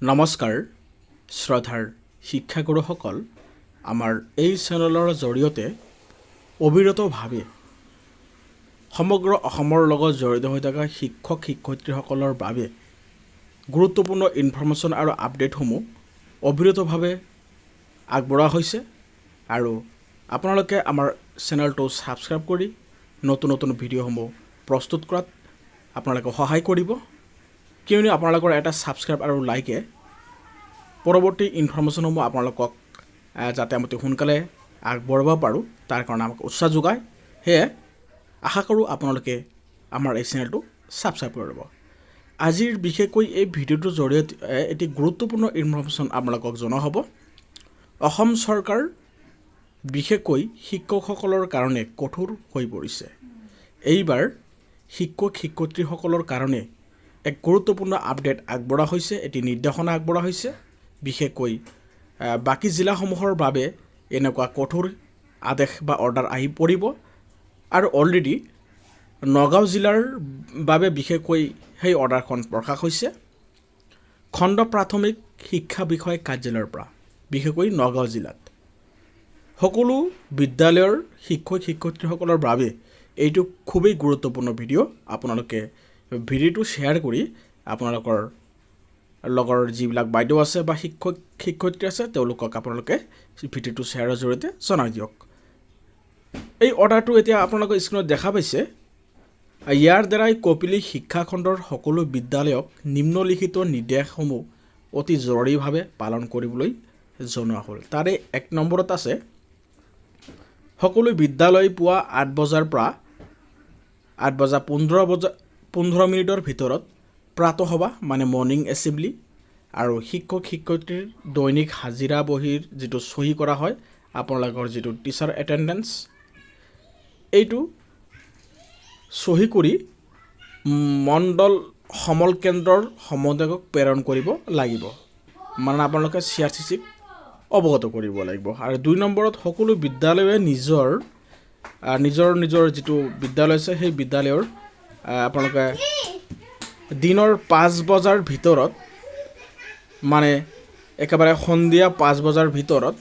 নমস্কাৰ শ্ৰদ্ধাৰ শিক্ষাগুৰুসকল আমাৰ এই চেনেলৰ জৰিয়তে অবিৰতভাৱে সমগ্ৰ অসমৰ লগত জড়িত হৈ থকা শিক্ষক শিক্ষয়িত্ৰীসকলৰ বাবে গুৰুত্বপূৰ্ণ ইনফৰমেশ্যন আৰু আপডেটসমূহ অবিৰতভাৱে আগবঢ়োৱা হৈছে আৰু আপোনালোকে আমাৰ চেনেলটো ছাবস্ক্ৰাইব কৰি নতুন নতুন ভিডিঅ'সমূহ প্ৰস্তুত কৰাত আপোনালোকে সহায় কৰিব কিয়নো আপোনালোকৰ এটা ছাবস্ক্ৰাইব আৰু লাইকে পৰৱৰ্তী ইনফৰমেশ্যনসমূহ আপোনালোকক যাতে আমি সোনকালে আগবঢ়াব পাৰোঁ তাৰ কাৰণে আমাক উৎসাহ যোগায় সেয়ে আশা কৰোঁ আপোনালোকে আমাৰ এই চেনেলটো ছাবস্ক্ৰাইব কৰিব আজিৰ বিশেষকৈ এই ভিডিঅ'টোৰ জৰিয়তে এটি গুৰুত্বপূৰ্ণ ইনফৰমেশ্যন আপোনালোকক জনোৱা হ'ব অসম চৰকাৰ বিশেষকৈ শিক্ষকসকলৰ কাৰণে কঠোৰ হৈ পৰিছে এইবাৰ শিক্ষক শিক্ষয়িত্ৰীসকলৰ কাৰণে এক গুৰুত্বপূৰ্ণ আপডেট আগবঢ়া হৈছে এটি নিৰ্দেশনা আগবঢ়া হৈছে বিশেষকৈ বাকি জিলাসমূহৰ বাবে এনেকুৱা কঠোৰ আদেশ বা অৰ্ডাৰ আহি পৰিব আৰু অলৰেডি নগাঁও জিলাৰ বাবে বিশেষকৈ সেই অৰ্ডাৰখন প্ৰকাশ হৈছে খণ্ড প্ৰাথমিক শিক্ষা বিষয়ক কাৰ্যালয়ৰ পৰা বিশেষকৈ নগাঁও জিলাত সকলো বিদ্যালয়ৰ শিক্ষক শিক্ষয়িত্ৰীসকলৰ বাবে এইটো খুবেই গুৰুত্বপূৰ্ণ ভিডিঅ' আপোনালোকে ভিডিঅ'টো শ্বেয়াৰ কৰি আপোনালোকৰ লগৰ যিবিলাক বাইদেউ আছে বা শিক্ষক শিক্ষয়িত্ৰী আছে তেওঁলোকক আপোনালোকে ভিডিঅ'টো শ্বেয়াৰৰ জৰিয়তে জনাই দিয়ক এই অৰ্ডাৰটো এতিয়া আপোনালোকে স্ক্ৰীনত দেখা পাইছে ইয়াৰ দ্বাৰাই কপিলী শিক্ষাখণ্ডৰ সকলো বিদ্যালয়ক নিম্নলিখিত নিৰ্দেশসমূহ অতি জৰুৰীভাৱে পালন কৰিবলৈ জনোৱা হ'ল তাৰে 1 নম্বৰত আছে সকলো বিদ্যালয় পুৱা 8 বজাৰ পৰা 8 বজা 15 মিনিটৰ ভিতৰত প্ৰাতঃসভা মানে মৰ্নিং এছেম্বলি আৰু শিক্ষক শিক্ষয়িত্ৰীৰ দৈনিক হাজিৰা বহীৰ যিটো সহি কৰা হয় আপোনালোকৰ যিটো টিচাৰ এটেণ্ডেন্স এইটো সহি কৰি মণ্ডল সমল কেন্দ্ৰৰ সমন্বয়কক প্ৰেৰণ কৰিব লাগিব মানে আপোনালোকে CRCCক অৱগত কৰিব লাগিব আৰু 2 নম্বৰত সকলো বিদ্যালয়ে নিজৰ যিটো বিদ্যালয় আছে সেই বিদ্যালয়ৰ আপোনালোকে দিনৰ 5 বজাৰ ভিতৰত মানে একেবাৰে সন্ধিয়া 5 বজাৰ ভিতৰত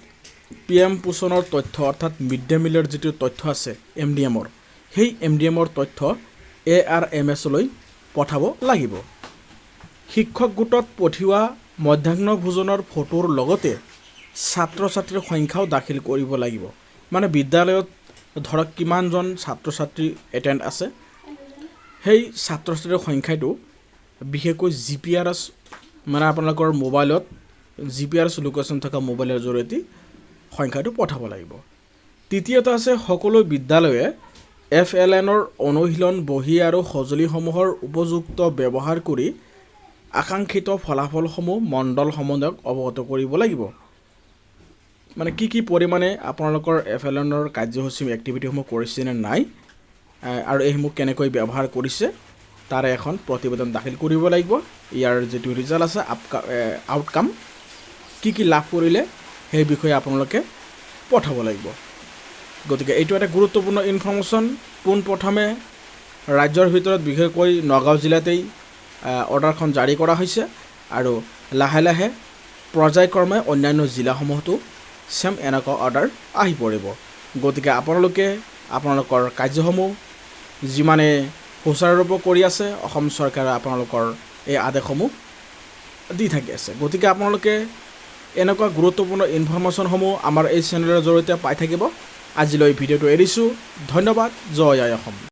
PM পোষণৰ তথ্য অৰ্থাৎ মিড ডে মিলৰ যিটো তথ্য আছে MDMৰ সেই MDMৰ তথ্য ARMS লৈ পঠাব লাগিব শিক্ষক গোটত পঠিওৱা মধ্যাহ্ন ভোজনৰ ফটোৰ লগতে ছাত্ৰ ছাত্ৰীৰ সংখ্যাও দাখিল কৰিব লাগিব মানে বিদ্যালয়ত ধৰক কিমানজন ছাত্ৰ ছাত্ৰী এটেণ্ড আছে সেই ছাত্ৰ ছাত্ৰীৰ সংখ্যাটো বিশেষকৈ GPRS মানে আপোনালোকৰ মোবাইলত GPRS লোকেশ্যন থকা মোবাইলৰ জৰিয়তে সংখ্যাটো পঠাব লাগিব তৃতীয়তে আছে সকলো বিদ্যালয়ে FLNৰ অনুশীলন বহি আৰু সঁজুলিসমূহৰ উপযুক্ত ব্যৱহাৰ কৰি আকাংক্ষিত ফলাফলসমূহ মণ্ডল সমন্বয়ক অৱগত কৰিব লাগিব মানে কি পৰিমাণে আপোনালোকৰ FLNৰ কাৰ্যসূচী এক্টিভিটিসমূহ কৰিছে নে নাই আৰু এইসমূহ কেনেকৈ ব্যৱহাৰ কৰিছে তাৰে এখন প্ৰতিবেদন দাখিল কৰিব লাগিব ইয়াৰ যেটো ৰিজাল্ট আছে আউটকাম কি লাভ কৰিলে সেই বিষয়ে আপোনালোকে পঠাব লাগিব গতিকে এইটো এটা গুৰুত্বপূৰ্ণ ইনফৰমেশ্যন পোনপ্ৰথমে ৰাজ্যৰ ভিতৰত বিশেষকৈ নগাঁও জিলাতেই অৰ্ডাৰখন জাৰি কৰা হৈছে আৰু লাহে লাহে পৰ্যায়ক্ৰমে অন্যান্য জিলাসমূহতো সেম এনেকুৱা অৰ্ডাৰ আহি পৰিব গতিকে আপোনালোকে আপোনালোকৰ কাৰ্যসমূহ যিমানে সুচাৰুৰূপে কৰি আছে অসম চৰকাৰে আপোনালোকৰ এই আদেশসমূহ দি থাকি আছে গতিকে আপোনালোকে এনেকুৱা গুৰুত্বপূৰ্ণ ইনফৰমেশ্যনসমূহ আমাৰ এই চেনেলৰ জৰিয়তে পাই থাকিব আজিলৈ ভিডিঅ'টো এৰিছোঁ ধন্যবাদ জয় আই অসম